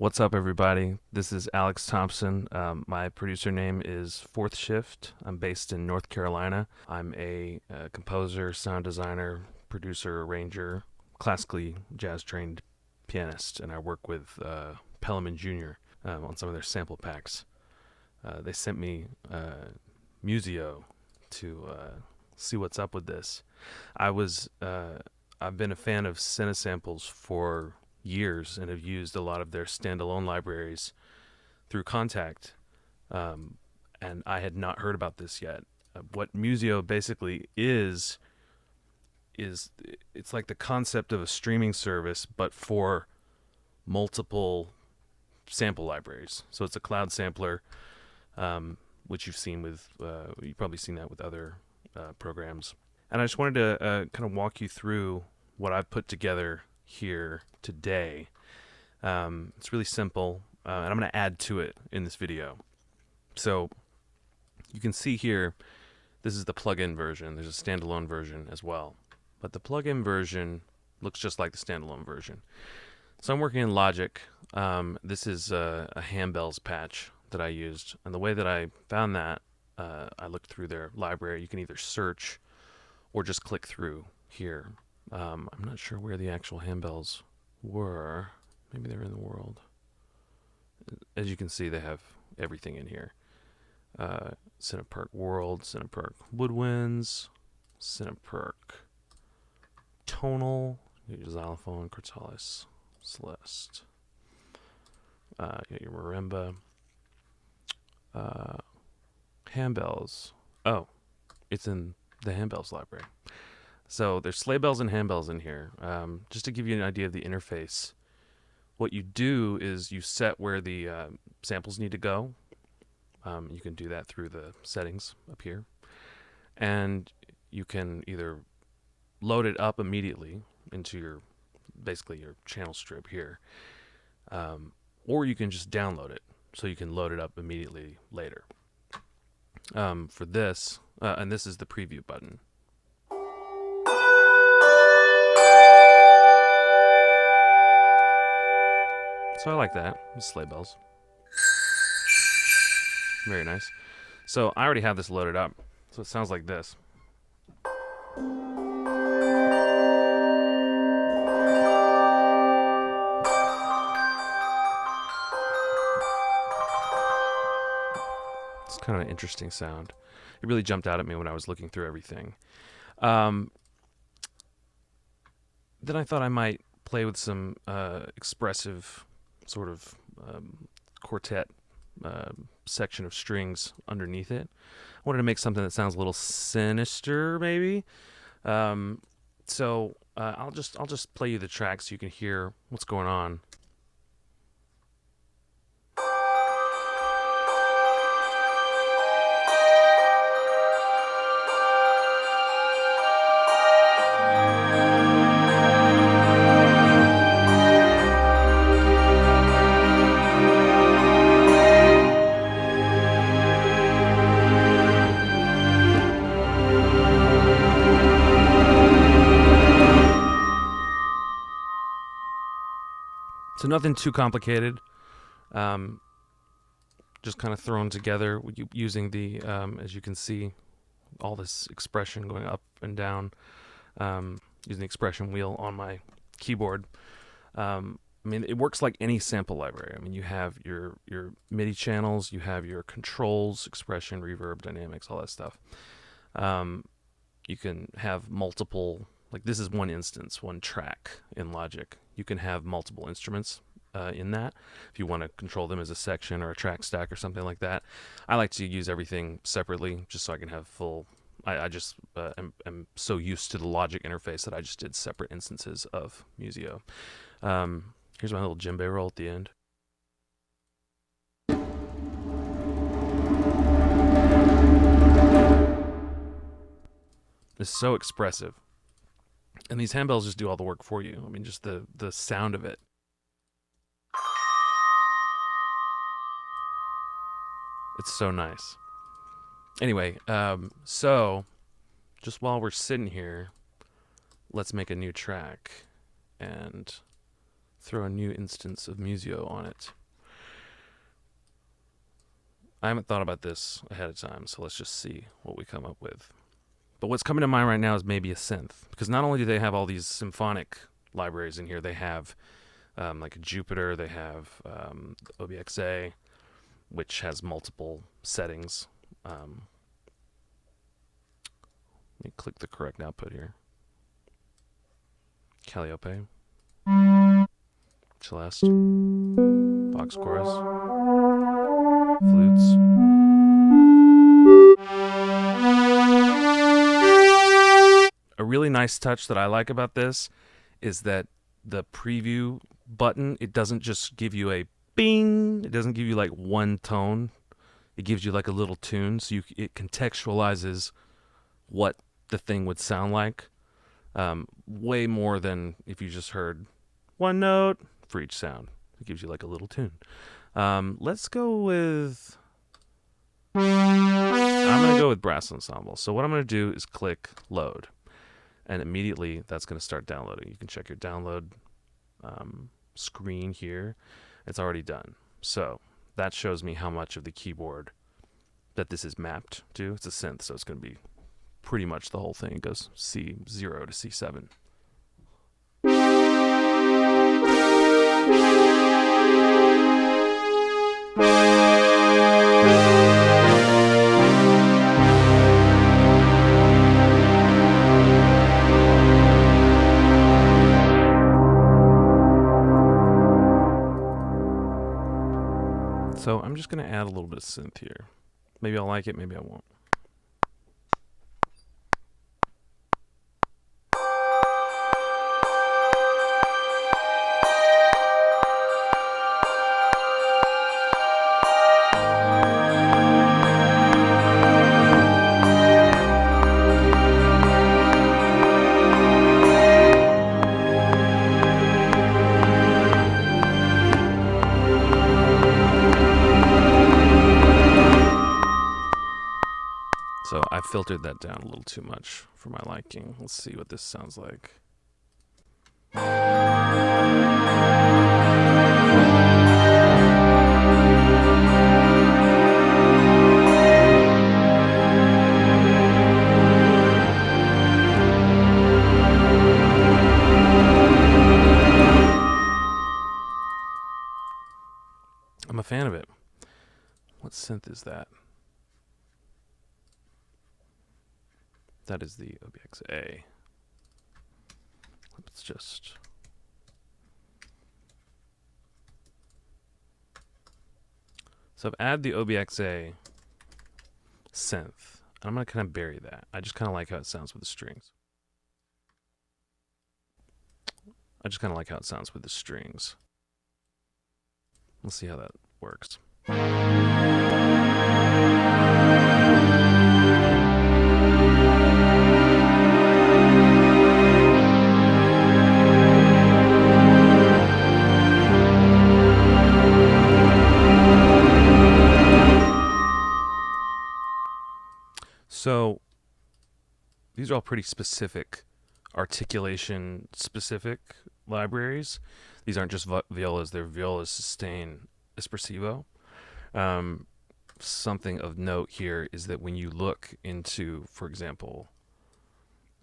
What's up, everybody? This is Alex Thompson. My producer name is Fourth Shift. I'm based in North Carolina. I'm a composer, sound designer, producer, arranger, classically jazz-trained pianist, and I work with Pelham Jr. On some of their sample packs. They sent me Musio to see what's up with this. I've been a fan of Cinesamples for years and have used a lot of their standalone libraries through Contact, and I had not heard about this yet. What Musio basically is it's like the concept of a streaming service, but for multiple sample libraries. So it's a cloud sampler, which you've seen with, you've probably seen that with other programs. And I just wanted to kind of walk you through what I've put together here today. It's really simple, and I'm going to add to it in this video. So you can see here, this is the plugin version. There's a standalone version as well, but the plugin version looks just like the standalone version. So I'm working in Logic. This is a handbells patch that I used, and the way that I found that, I looked through their library. You can either search or just click through here. I'm not sure where the actual handbells were. Maybe they're in the world. As you can see, they have everything in here. Cineperk World, Cineperk Woodwinds, Cineperk Tonal, Xylophone, Cortalis, Celeste. You got your marimba. Handbells. Oh, it's in the handbells library. So there's sleigh bells and handbells in here. Just to give you an idea of the interface, what you do is you set where the samples need to go. You can do that through the settings up here. And you can either load it up immediately into your, basically your channel strip here, or you can just download it so you can load it up immediately later. For this, and this is the preview button. So I like that. Sleigh bells. Very nice. So I already have this loaded up. So it sounds like this. It's kind of an interesting sound. It really jumped out at me when I was looking through everything. Then I thought I might play with some expressive sort of quartet section of strings underneath it. I wanted to make something that sounds a little sinister, maybe. So I'll just play you the track so you can hear what's going on. So nothing too complicated, just kind of thrown together using the, as you can see, all this expression going up and down, using the expression wheel on my keyboard. I mean, it works like any sample library. I mean, you have your MIDI channels, you have your controls, expression, reverb, dynamics, all that stuff. You can have multiple, like this is one instance, one track in Logic. You can have multiple instruments in that if you want to control them as a section or a track stack or something like that. I like to use everything separately just so I can have full. I just am so used to the Logic interface that I just did separate instances of Musio. Here's my little djembe roll at the end. It's so expressive. And these handbells just do all the work for you. I mean, just the sound of it. It's so nice. Anyway, so just while we're sitting here, let's make a new track. And throw a new instance of Musio on it. I haven't thought about this ahead of time, so let's just see what we come up with. But what's coming to mind right now is maybe a synth, because not only do they have all these symphonic libraries in here, they have like a Jupiter, they have OBXA, which has multiple settings. Let me click the correct output here. Calliope, Celeste, box chorus, flutes. A really nice touch that I like about this is that the preview button, it doesn't just give you a bing, it doesn't give you like one tone, it gives you like a little tune, so it contextualizes what the thing would sound like, way more than if you just heard one note for each sound. It gives you like a little tune. Let's go with, I'm going to go with brass ensemble. So what I'm going to do is click load, and immediately that's going to start downloading. You can check your download screen here. It's already done. So that shows me how much of the keyboard that this is mapped to. It's a synth, so it's going to be pretty much the whole thing. It goes C0 to C7. So I'm just going to add a little bit of synth here. Maybe I'll like it, maybe I won't. So I filtered that down a little too much for my liking. Let's see what this sounds like. I'm a fan of it. What synth is that? That is the OBXA. Let's just... So I've added the OBXA synth. And I'm going to kind of bury that. I just kind of like how it sounds with the strings. Let's see how that works. So these are all pretty specific, articulation specific libraries. These aren't just violas, they're violas, sustain, espressivo. Something of note here is that when you look into, for example,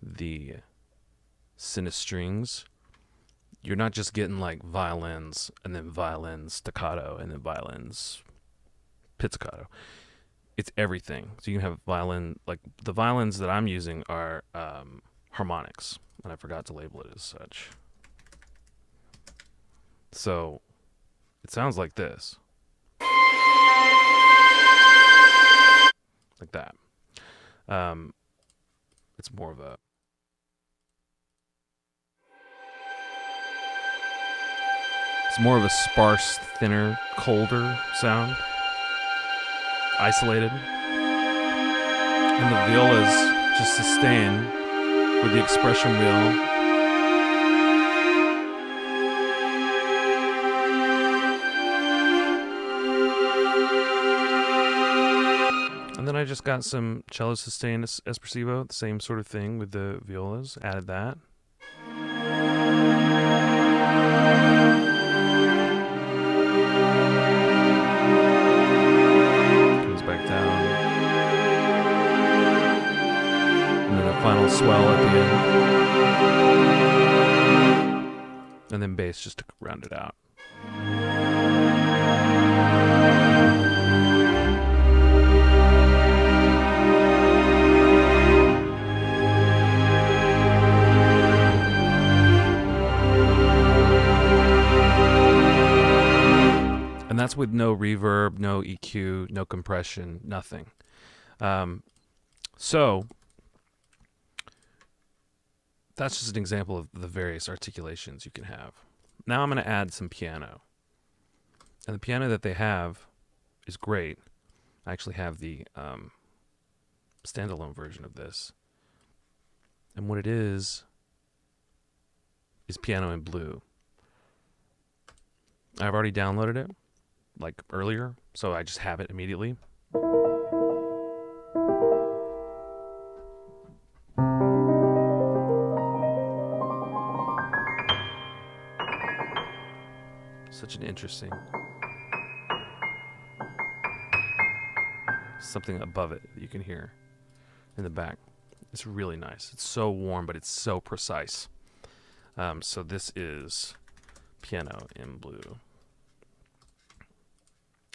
the sinistrings, you're not just getting like violins and then violins staccato and then violins pizzicato. It's everything. So you can have violin, like the violins that I'm using are harmonics, and I forgot to label it as such. So it sounds like this. Like that. It's more of a... It's more of a sparse, thinner, colder sound. Isolated. And the violas just sustain with the expression wheel. And then I just got some cello sustain espressivo, the same sort of thing with the violas. Added that. and then bass just to round it out. And that's with no reverb, no EQ, no compression, nothing. So that's just an example of the various articulations you can have. Now I'm going to add some piano. And the piano that they have is great. I actually have the standalone version of this. And what it is piano in blue. I've already downloaded it, like earlier, so I just have it immediately. Such an interesting, something above it that you can hear in the back. It's really nice. It's so warm, but it's so precise. So this is piano in blue.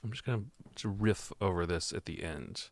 I'm just going to riff over this at the end.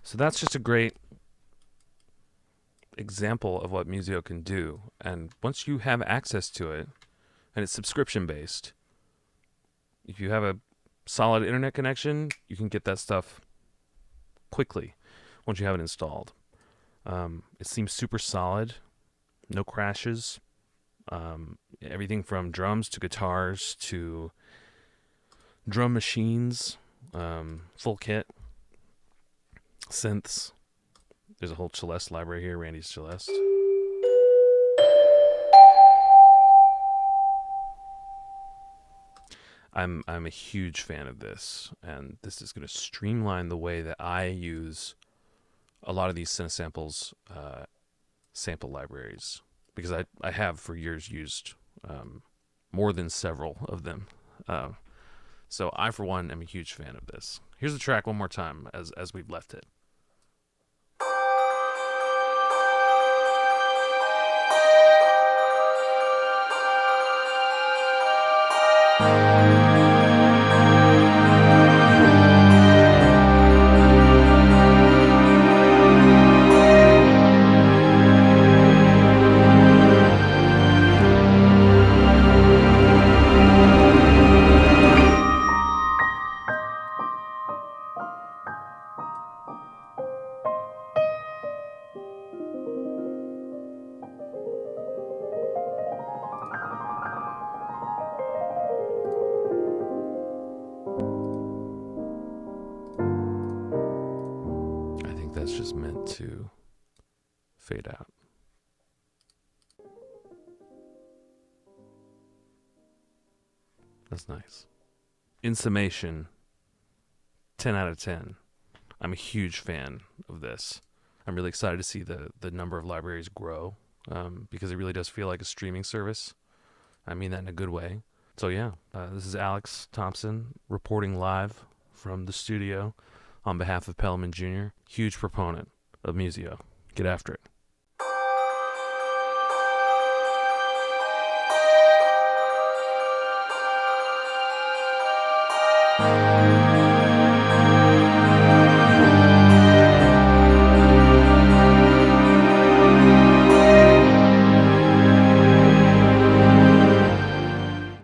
So that's just a great example of what Musio can do. And once you have access to it, and it's subscription based, if you have a solid internet connection, you can get that stuff quickly once you have it installed. It seems super solid, no crashes. Everything from drums to guitars to drum machines, full kit. Synths. There's a whole Celeste library here, Randy's Celeste. I'm a huge fan of this, and this is going to streamline the way that I use a lot of these Cinesamples sample libraries, because I have for years used more than several of them. So I, for one, am a huge fan of this. Here's the track one more time as we've left it. That's just meant to fade out. That's nice. In summation, 10 out of 10. I'm a huge fan of this. I'm really excited to see the number of libraries grow, because it really does feel like a streaming service. I mean that in a good way. So yeah, this is Alex Thompson reporting live from the studio on behalf of Pellman Jr., huge proponent of Musio. Get after it.